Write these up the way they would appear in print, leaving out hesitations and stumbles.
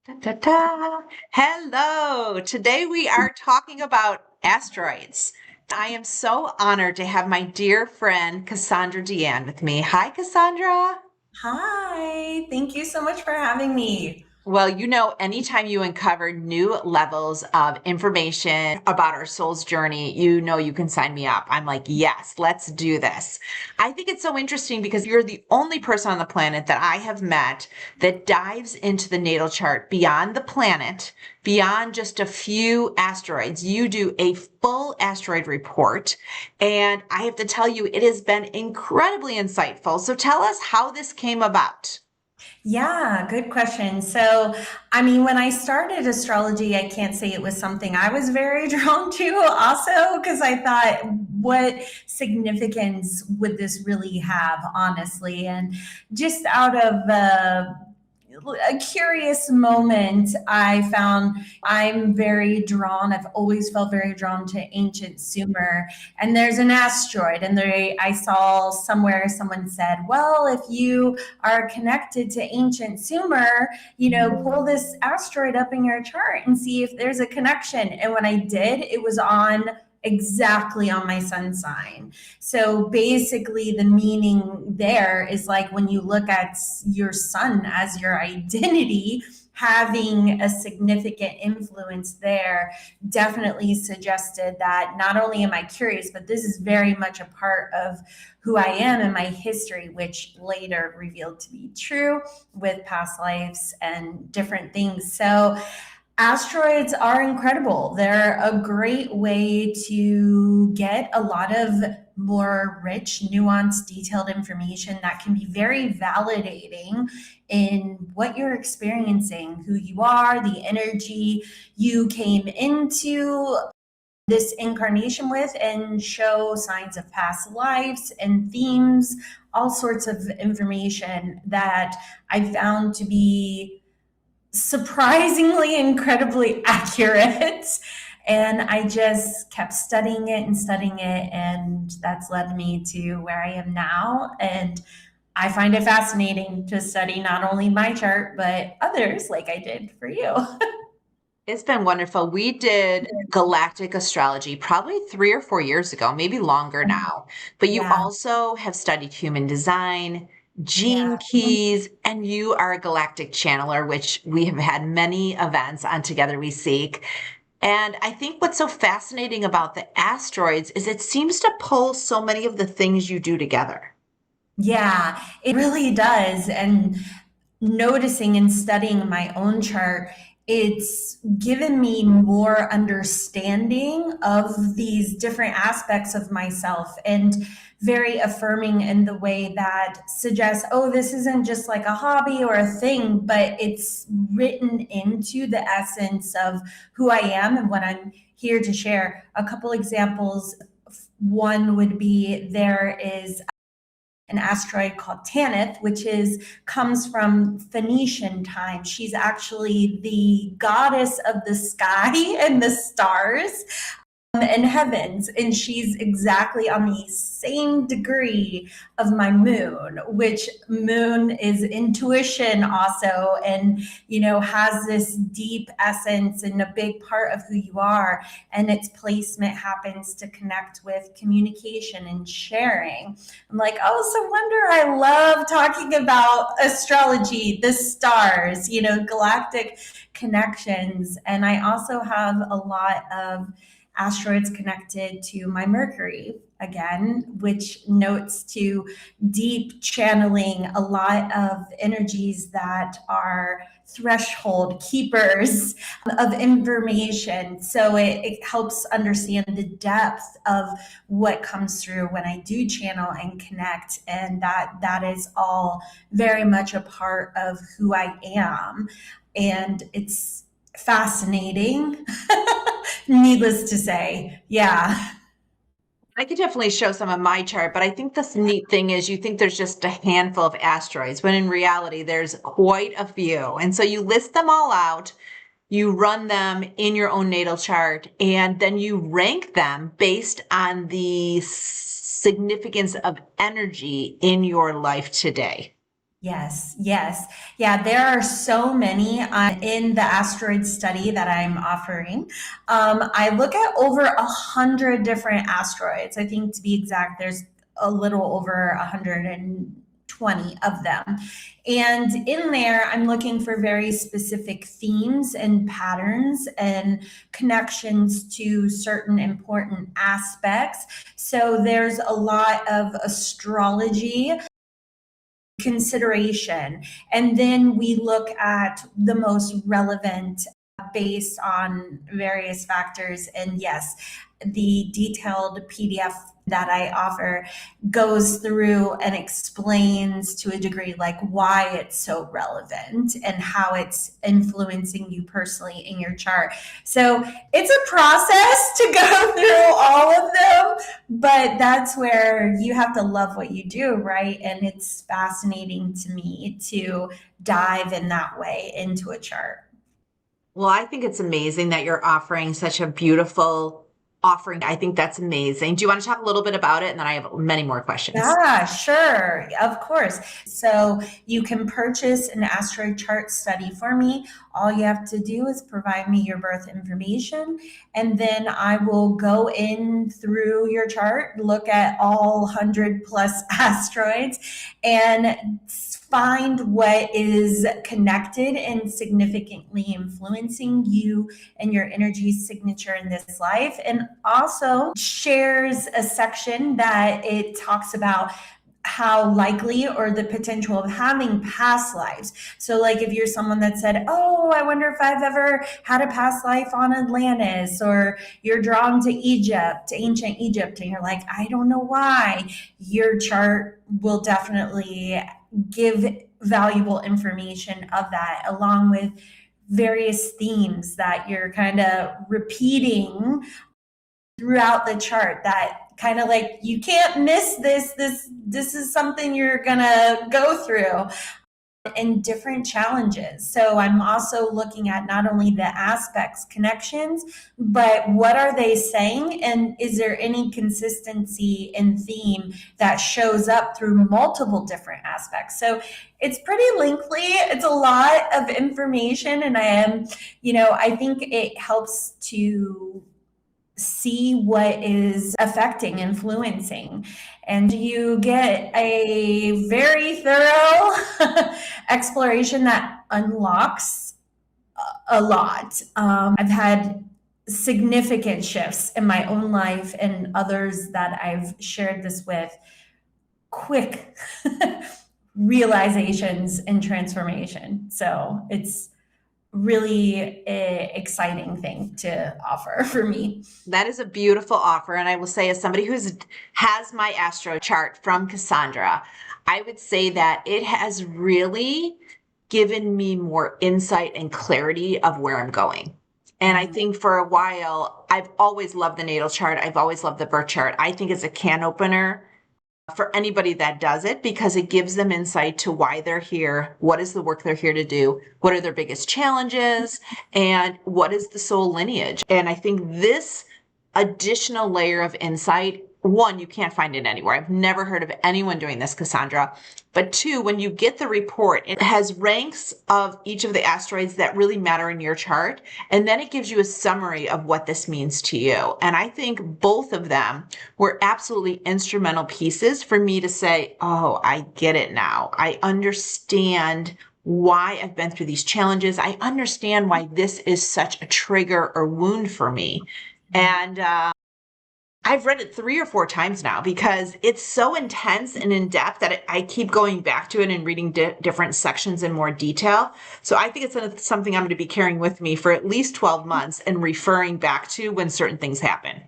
Ta-ta. Hello. Today we are talking about asteroids. I am so honored to have my dear friend Cassandra DeAnn with me. Hi, Cassandra. Hi, thank you so much for having me. Well, anytime you uncover new levels of information about our soul's journey, you can sign me up. I'm like, yes, let's do this. I think it's so interesting because you're the only person on the planet that I have met that dives into the natal chart beyond the planet, beyond just a few asteroids. You do a full asteroid report. And I have to tell you, it has been incredibly insightful. So tell us how this came about. Yeah, good question. When I started astrology, I can't say it was something I was very drawn to, also, because I thought, what significance would this really have, honestly? And just out of a curious moment, I found I've always felt very drawn to ancient Sumer. And there's an asteroid, and I saw somewhere someone said, well, if you are connected to ancient Sumer, pull this asteroid up in your chart and see if there's a connection. And when I did, it was on exactly on my sun sign. So basically, the meaning there is like when you look at your sun as your identity, having a significant influence there definitely suggested that not only am I curious, but this is very much a part of who I am and my history, which later revealed to be true with past lives and different things. So asteroids are incredible. They're a great way to get a lot of more rich, nuanced, detailed information that can be very validating in what you're experiencing, who you are, the energy you came into this incarnation with, and show signs of past lives and themes, all sorts of information that I found to be surprisingly incredibly accurate. And I just kept studying it and studying it, and that's led me to where I am now. And I find it fascinating to study not only my chart but others, like I did for you. It's been wonderful. We did Galactic Astrology probably 3 or 4 years ago, maybe longer now. But you Yeah, also have studied human design, yeah. gene keys, and you are a galactic channeler, which we have had many events on Together We Seek. And I think what's so fascinating about the asteroids is it seems to pull so many of the things you do together. Yeah, it really does. And noticing and studying my own chart, it's given me more understanding of these different aspects of myself, and very affirming in the way that suggests, oh, this isn't just like a hobby or a thing, but it's written into the essence of who I am and what I'm here to share. A couple examples. One would be there is an asteroid called Tanith, which is comes from Phoenician time. She's actually the goddess of the sky and the stars and heavens, and she's exactly on the same degree of my moon, which moon is intuition also, and has this deep essence and a big part of who you are. And its placement happens to connect with communication and sharing. I'm like, oh, so wonder I love talking about astrology, the stars, galactic connections. And I also have a lot of asteroids connected to my Mercury, again, which notes to deep channeling a lot of energies that are threshold keepers of information. So it helps understand the depth of what comes through when I do channel and connect. And that is all very much a part of who I am. And it's fascinating. Needless to say, yeah. I could definitely show some of my chart, but I think this neat thing is you think there's just a handful of asteroids, when in reality, there's quite a few. And so you list them all out, you run them in your own natal chart, and then you rank them based on the significance of energy in your life today. Yes, yes. Yeah, there are so many in the asteroid study that I'm offering. I look at over 100 different asteroids. I think to be exact, there's a little over 120 of them. And in there, I'm looking for very specific themes and patterns and connections to certain important aspects. So there's a lot of astrology consideration. And then we look at the most relevant based on various factors. And yes, the detailed PDF that I offer goes through and explains to a degree like why it's so relevant and how it's influencing you personally in your chart. So it's a process to go through all of them, but that's where you have to love what you do, right? And it's fascinating to me to dive in that way into a chart. Well, I think it's amazing that you're offering such a beautiful offering. I think that's amazing. Do you want to talk a little bit about it? And then I have many more questions. Yeah, sure. Of course. So you can purchase an asteroid chart study for me. All you have to do is provide me your birth information, and then I will go in through your chart, look at all 100 plus asteroids, and find what is connected and significantly influencing you and your energy signature in this life. And also shares a section that it talks about how likely or the potential of having past lives. So, like if you're someone that said, oh, I wonder if I've ever had a past life on Atlantis, or you're drawn to Egypt, ancient Egypt, and you're like, I don't know why, your chart will definitely give valuable information of that, along with various themes that you're kind of repeating throughout the chart, that kind of like you can't miss this is something you're gonna go through, and different challenges. So I'm also looking at not only the aspects, connections, but what are they saying, and is there any consistency in theme that shows up through multiple different aspects. So it's pretty lengthy, it's a lot of information, and I think it helps to see what is affecting, influencing, and you get a very thorough exploration that unlocks a lot. I've had significant shifts in my own life and others that I've shared this with, quick realizations and transformation. So it's really a exciting thing to offer for me. That is a beautiful offer. And I will say, as somebody has my astro chart from Cassandra, I would say that it has really given me more insight and clarity of where I'm going. And I think for a while, I've always loved the natal chart. I've always loved the birth chart. I think it's a can opener for anybody that does it, because it gives them insight to why they're here, what is the work they're here to do, what are their biggest challenges, and what is the soul lineage. And I think this additional layer of insight, one, you can't find it anywhere. I've never heard of anyone doing this, Cassandra. But two, when you get the report, it has ranks of each of the asteroids that really matter in your chart. And then it gives you a summary of what this means to you. And I think both of them were absolutely instrumental pieces for me to say, oh, I get it now. I understand why I've been through these challenges. I understand why this is such a trigger or wound for me. And I've read it 3 or 4 times now because it's so intense and in depth that I keep going back to it and reading different sections in more detail. So I think it's something I'm going to be carrying with me for at least 12 months and referring back to when certain things happen.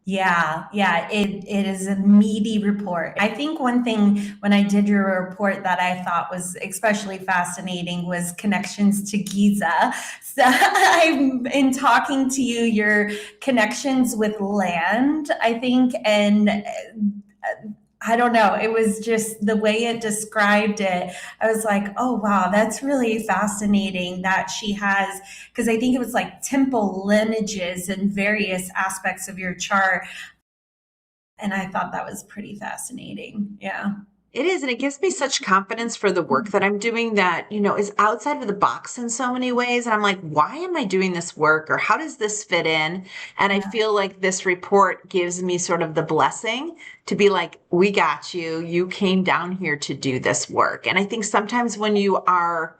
Yeah, it is a meaty report. I think one thing when I did your report that I thought was especially fascinating was connections to Giza. So I'm in talking to you, your connections with land, I think, and I don't know, it was just the way it described it. I was like, oh, wow, that's really fascinating that she has, because I think it was like temple lineages and various aspects of your chart. And I thought that was pretty fascinating. Yeah. It is, and it gives me such confidence for the work that I'm doing that, is outside of the box in so many ways. And I'm like, why am I doing this work? Or how does this fit in? And I Yeah. feel like this report gives me sort of the blessing to be like, we got you. You came down here to do this work. And I think sometimes when you are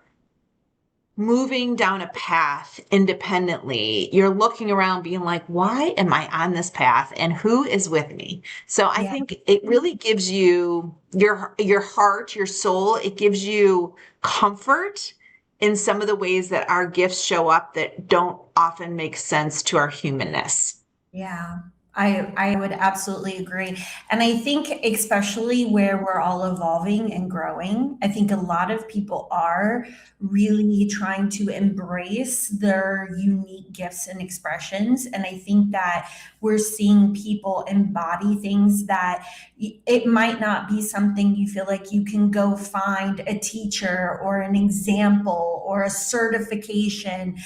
moving down a path independently, you're looking around being like, why am I on this path and who is with me? So I Yeah. think it really gives you your heart, your soul, it gives you comfort in some of the ways that our gifts show up that don't often make sense to our humanness. Yeah, I would absolutely agree. And I think especially where we're all evolving and growing, I think a lot of people are really trying to embrace their unique gifts and expressions. And I think that we're seeing people embody things that it might not be something you feel like you can go find a teacher or an example or a certification,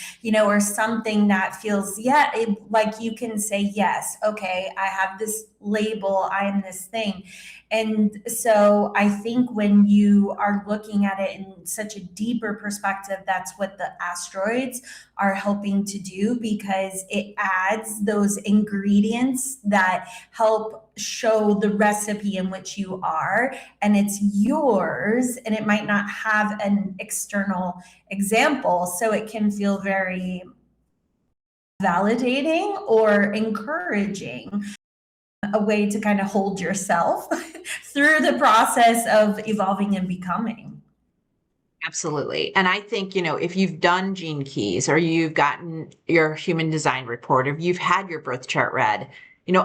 or something that feels, yeah, like you can say, yes, okay, I have this label, I am this thing. And so I think when you are looking at it in such a deeper perspective, that's what the asteroids are helping to do, because it adds those ingredients that help show the recipe in which you are, and it's yours, and it might not have an external example, so it can feel very validating or encouraging, a way to kind of hold yourself through the process of evolving and becoming. Absolutely. And I think, if you've done gene keys or you've gotten your human design report, or if you've had your birth chart read,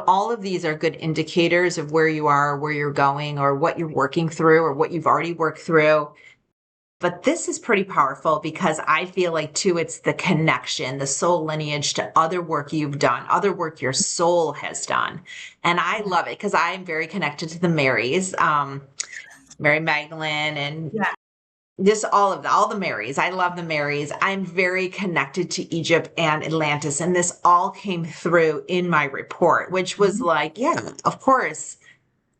all of these are good indicators of where you are, where you're going, or what you're working through, or what you've already worked through. But this is pretty powerful because I feel like, too, it's the connection, the soul lineage to other work you've done, other work your soul has done. And I love it because I'm very connected to the Marys, Mary Magdalene, and Yeah. just all the Marys. I love the Marys. I'm very connected to Egypt and Atlantis. And this all came through in my report, which was like, yeah, of course.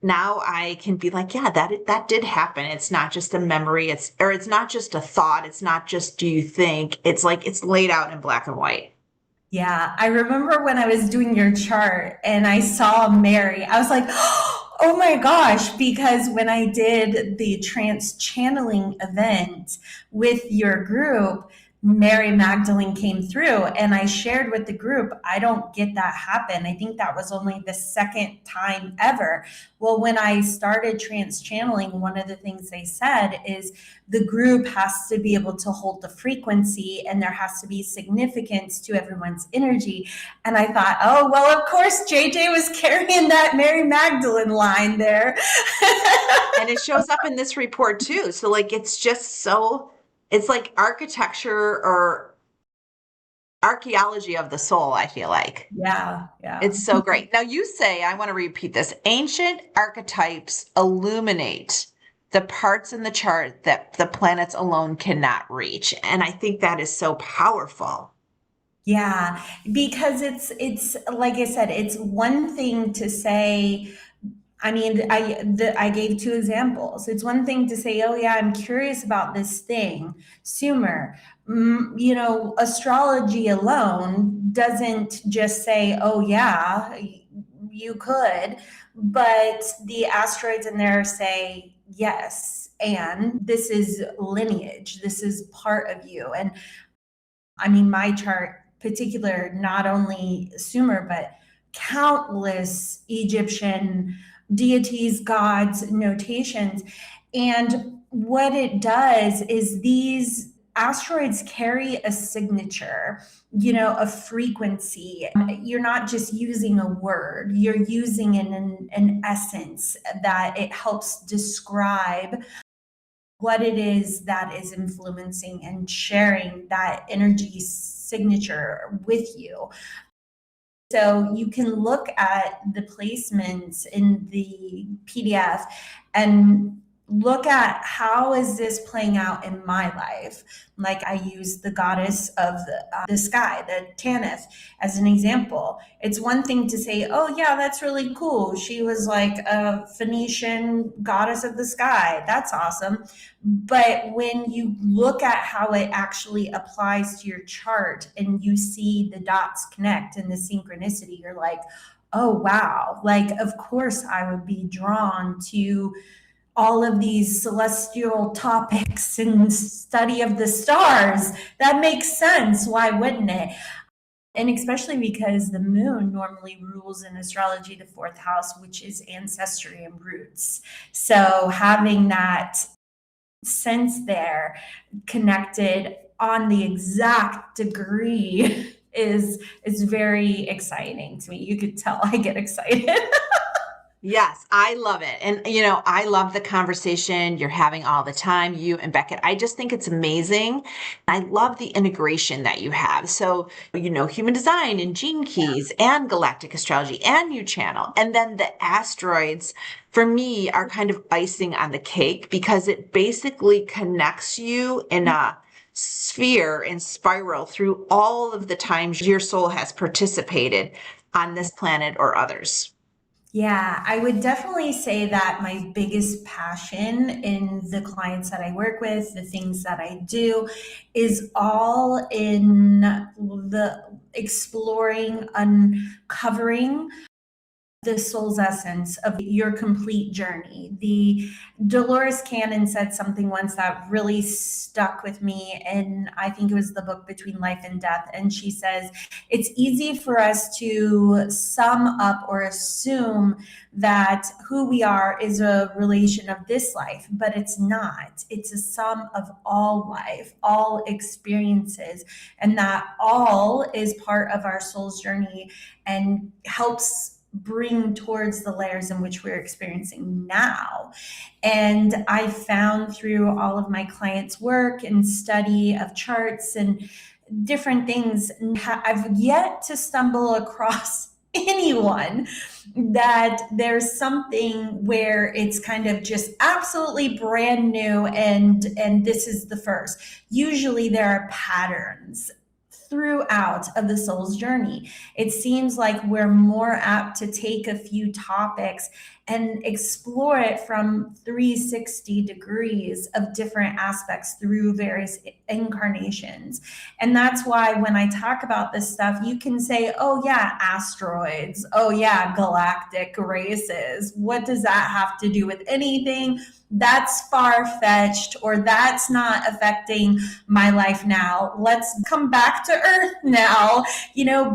Now I can be like, yeah, that did happen. It's not just a memory. It's not just a thought. It's not just do you think. It's like it's laid out in black and white. Yeah, I remember when I was doing your chart and I saw Mary, I was like, oh my gosh, because when I did the trance channeling event with your group, Mary Magdalene came through, and I shared with the group, I don't get that happen. I think that was only the second time ever. Well, when I started trance channeling, one of the things they said is the group has to be able to hold the frequency, and there has to be significance to everyone's energy. And I thought, oh, well, of course, JJ was carrying that Mary Magdalene line there. And it shows up in this report too. So like it's like architecture or archaeology of the soul, I feel like. Yeah, yeah. It's so great. Now you say, I want to repeat this, ancient archetypes illuminate the parts in the chart that the planets alone cannot reach. And I think that is so powerful. Yeah, because it's like I said, it's one thing to say, I mean, I gave two examples. It's one thing to say, "Oh yeah, I'm curious about this thing, Sumer." Astrology alone doesn't just say, "Oh yeah, you could," but the asteroids in there say, "Yes, and this is lineage. This is part of you." And I mean, my chart particular, not only Sumer, but countless Egyptian deities, gods, notations. And what it does is these asteroids carry a signature, a frequency. You're not just using a word, you're using an essence that it helps describe what it is that is influencing and sharing that energy signature with you. So you can look at the placements in the PDF, and look at how is this playing out in my life. Like I use the goddess of the sky, the Tanith, as an example. It's one thing to say, oh yeah, that's really cool, she was like a Phoenician goddess of the sky, that's awesome. But when you look at how it actually applies to your chart and you see the dots connect and the synchronicity, you're like, oh wow, like of course I would be drawn to all of these celestial topics and study of the stars. That makes sense. Why wouldn't it? And especially because the moon normally rules in astrology the fourth house, which is ancestry and roots. So having that sense there connected on the exact degree is very exciting to me. You could tell I get excited. Yes, I love it. And, I love the conversation you're having all the time, you and Beckett. I just think it's amazing. I love the integration that you have. So, human design and gene keys and galactic astrology and new channel. And then the asteroids for me are kind of icing on the cake because it basically connects you in a sphere and spiral through all of the times your soul has participated on this planet or others. Yeah, I would definitely say that my biggest passion in the clients that I work with, the things that I do, is all in the exploring, uncovering the soul's essence of your complete journey. The Dolores Cannon said something once that really stuck with me, and I think it was the book Between Life and Death. And she says, it's easy for us to sum up or assume that who we are is a relation of this life, but it's not. It's a sum of all life, all experiences, and that all is part of our soul's journey and helps bring towards the layers in which we're experiencing now. And I found through all of my clients' work and study of charts and different things, I've yet to stumble across anyone that there's something where it's kind of just absolutely brand new and this is the first. Usually there are patterns throughout of the soul's journey. It seems like we're more apt to take a few topics and explore it from 360 degrees of different aspects through various incarnations. And that's why when I talk about this stuff, you can say, oh yeah, asteroids, oh yeah, galactic races. What does that have to do with anything? That's far-fetched, or that's not affecting my life now. Let's come back to Earth now,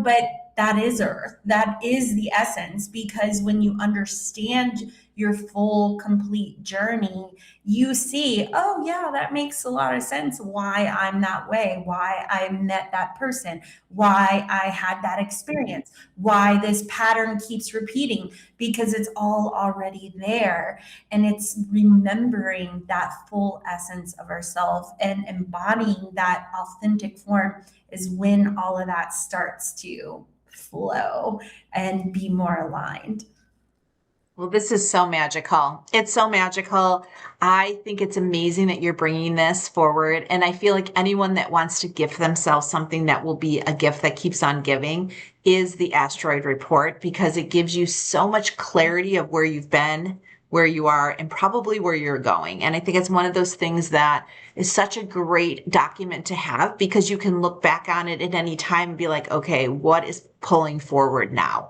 but that is Earth. That is the essence, because when you understand your full, complete journey, you see, oh yeah, that makes a lot of sense why I'm that way, why I met that person, why I had that experience, why this pattern keeps repeating, because it's all already there. And it's remembering that full essence of ourselves and embodying that authentic form is when all of that starts to flow and be more aligned. Well, this is so magical. It's so magical. I think it's amazing that you're bringing this forward. And I feel like anyone that wants to gift themselves something that will be a gift that keeps on giving is the asteroid report, because it gives you so much clarity of where you've been, where you are, and probably where you're going. And I think it's one of those things that is such a great document to have, because you can look back on it at any time and be like, okay, what is pulling forward now?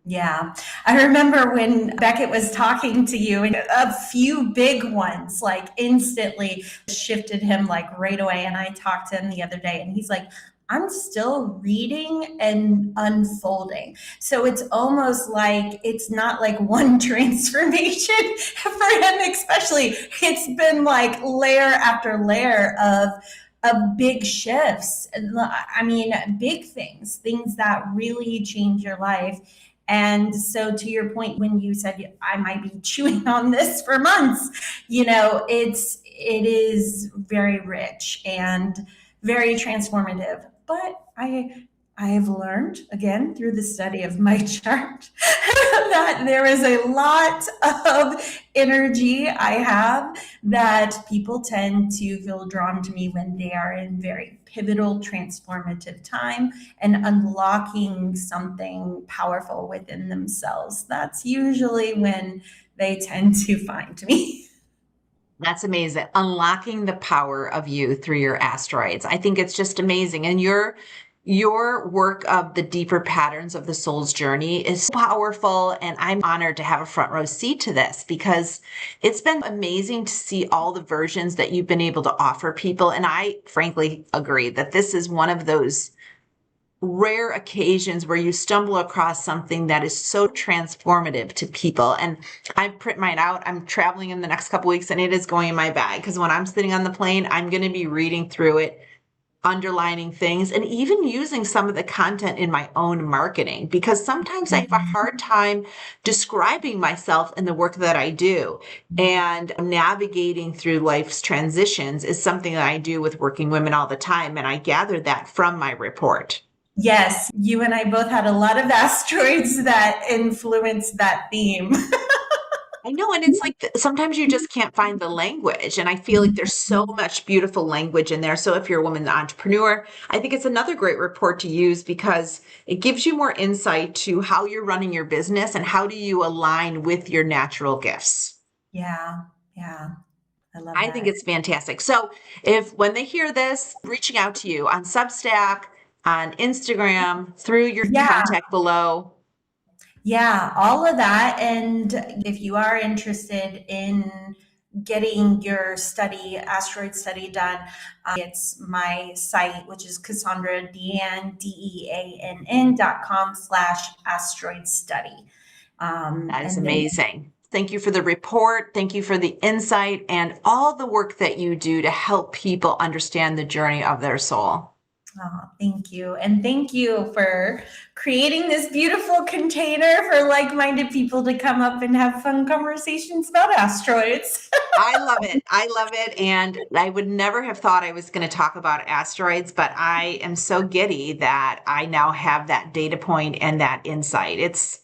Yeah. I remember when Beckett was talking to you, and a few big ones like instantly shifted him like right away. And I talked to him the other day and he's like, I'm still reading and unfolding. So it's almost like it's not like one transformation for him, especially. It's been like layer after layer of big shifts. I mean, big things that really change your life. And so to your point, when you said I might be chewing on this for months, it is very rich and very transformative. But I have learned, again, through the study of my chart, that there is a lot of energy I have that people tend to feel drawn to me when they are in very pivotal, transformative time and unlocking something powerful within themselves. That's usually when they tend to find me. That's amazing. Unlocking the power of you through your asteroids. I think it's just amazing. And your work of the deeper patterns of the soul's journey is powerful. And I'm honored to have a front row seat to this because it's been amazing to see all the versions that you've been able to offer people. And I frankly agree that this is one of those rare occasions where you stumble across something that is so transformative to people. And I print mine out. I'm traveling in the next couple weeks and it is going in my bag because when I'm sitting on the plane, I'm going to be reading through it, underlining things, and even using some of the content in my own marketing because sometimes I have a hard time describing myself and the work that I do. And navigating through life's transitions is something that I do with working women all the time. And I gather that from my report. Yes, you and I both had a lot of asteroids that influenced that theme. I know, and it's like sometimes you just can't find the language. And I feel like there's so much beautiful language in there. So if you're a woman entrepreneur, I think it's another great report to use because it gives you more insight to how you're running your business and how do you align with your natural gifts. Yeah, yeah, I love I think that. it's fantastic. So if when they hear this, reaching out to you on Substack, on Instagram, through your Yeah, contact below. yeah, all of that. And if you are interested in getting your study, asteroid study done, it's my site, which is Cassandra DeAnn, DEANN.com/asteroid study. That is And then amazing. Thank you for the report. Thank you for the insight and all the work that you do to help people understand the journey of their soul. oh, thank you. And thank you for creating this beautiful container for like minded people to come up and have fun conversations about asteroids. I love it. I love it. And I would never have thought I was going to talk about asteroids, but I am so giddy that I now have that data point and that insight. It's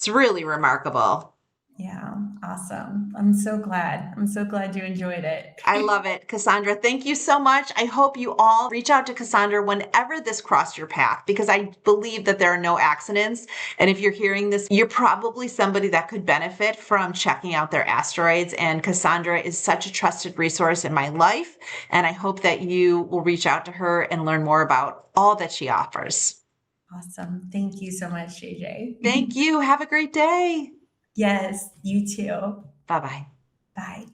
really remarkable. Yeah, awesome. I'm so glad. I'm so glad you enjoyed it. I love it. Cassandra, thank you so much. I hope you all reach out to Cassandra whenever this crossed your path, because I believe that there are no accidents. And if you're hearing this, you're probably somebody that could benefit from checking out their asteroids. And Cassandra is such a trusted resource in my life. And I hope that you will reach out to her and learn more about all that she offers. Awesome. Thank you so much, JJ. Thank you. Have a great day. Yes, you too. Bye bye. Bye.